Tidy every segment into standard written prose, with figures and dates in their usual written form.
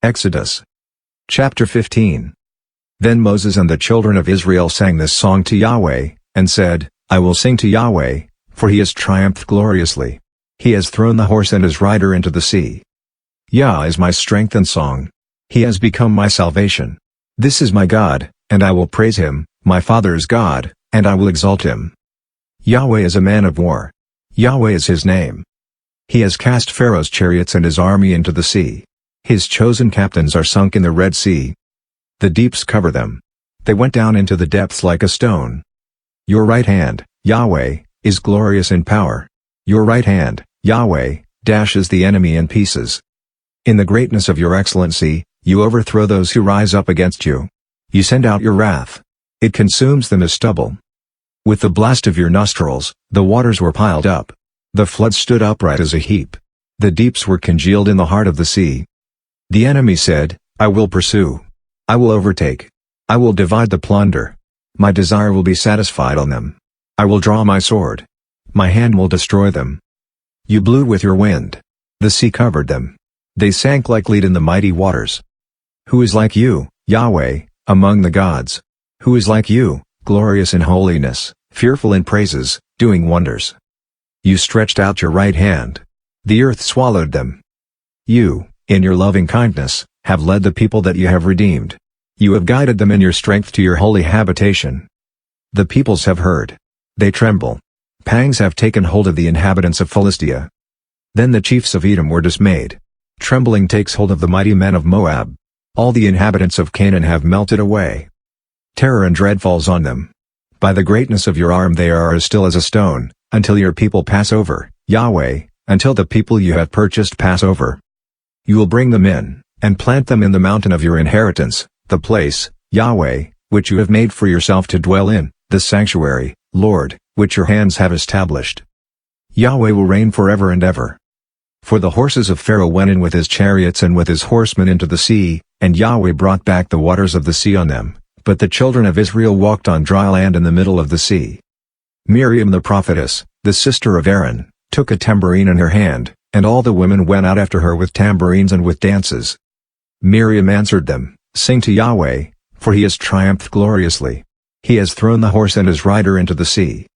Exodus chapter 15. Then Moses and the children of Israel sang this song to Yahweh, and said, I will sing to Yahweh, for he has triumphed gloriously. He has thrown the horse and his rider into the sea. Yah is my strength and song. He has become my salvation. This is my God, and I will praise him, my father's God, and I will exalt him. Yahweh is a man of war. Yahweh is his name. He has cast Pharaoh's chariots and his army into the sea. His chosen captains are sunk in the Red Sea. The deeps cover them. They went down into the depths like a stone. Your right hand, Yahweh, is glorious in power. Your right hand, Yahweh, dashes the enemy in pieces. In the greatness of your excellency, you overthrow those who rise up against you. You send out your wrath. It consumes them as stubble. With the blast of your nostrils, the waters were piled up. The floods stood upright as a heap. The deeps were congealed in the heart of the sea. The enemy said, I will pursue. I will overtake. I will divide the plunder. My desire will be satisfied on them. I will draw my sword. My hand will destroy them. You blew with your wind. The sea covered them. They sank like lead in the mighty waters. Who is like you, Yahweh, among the gods? Who is like you, glorious in holiness, fearful in praises, doing wonders? You stretched out your right hand. The earth swallowed them. You, in your loving kindness, have led the people that you have redeemed. You have guided them in your strength to your holy habitation. The peoples have heard. They tremble. Pangs have taken hold of the inhabitants of Philistia. Then the chiefs of Edom were dismayed. Trembling takes hold of the mighty men of Moab. All the inhabitants of Canaan have melted away. Terror and dread falls on them. By the greatness of your arm they are as still as a stone, until your people pass over, Yahweh, until the people you have purchased pass over. You will bring them in, and plant them in the mountain of your inheritance, the place, Yahweh, which you have made for yourself to dwell in, the sanctuary, Lord, which your hands have established. Yahweh will reign forever and ever. For the horses of Pharaoh went in with his chariots and with his horsemen into the sea, and Yahweh brought back the waters of the sea on them, but the children of Israel walked on dry land in the middle of the sea. Miriam the prophetess, the sister of Aaron, took a tambourine in her hand, and all the women went out after her with tambourines and with dances. Miriam answered them, Sing to Yahweh, for he has triumphed gloriously. He has thrown the horse and his rider into the sea.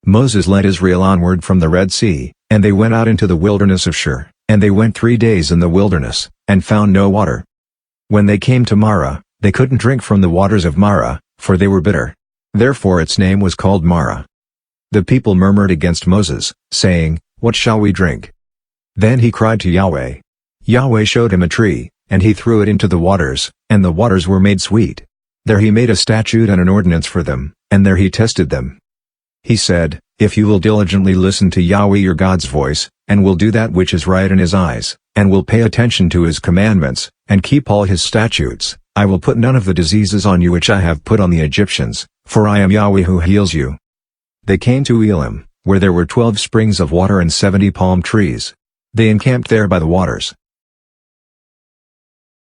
Moses led Israel onward from the Red Sea, and they went out into the wilderness of Shur, and they went 3 days in the wilderness, and found no water. When they came to Marah, they couldn't drink from the waters of Marah, for they were bitter. Therefore its name was called Marah. The people murmured against Moses, saying, What shall we drink? Then he cried to Yahweh. Yahweh showed him a tree, and he threw it into the waters, and the waters were made sweet. There he made a statute and an ordinance for them, and there he tested them. He said, If you will diligently listen to Yahweh your God's voice, and will do that which is right in his eyes, and will pay attention to his commandments, and keep all his statutes, I will put none of the diseases on you which I have put on the Egyptians, for I am Yahweh who heals you. They came to Elim, where there were 12 springs of water and 70 palm trees. They encamped there by the waters.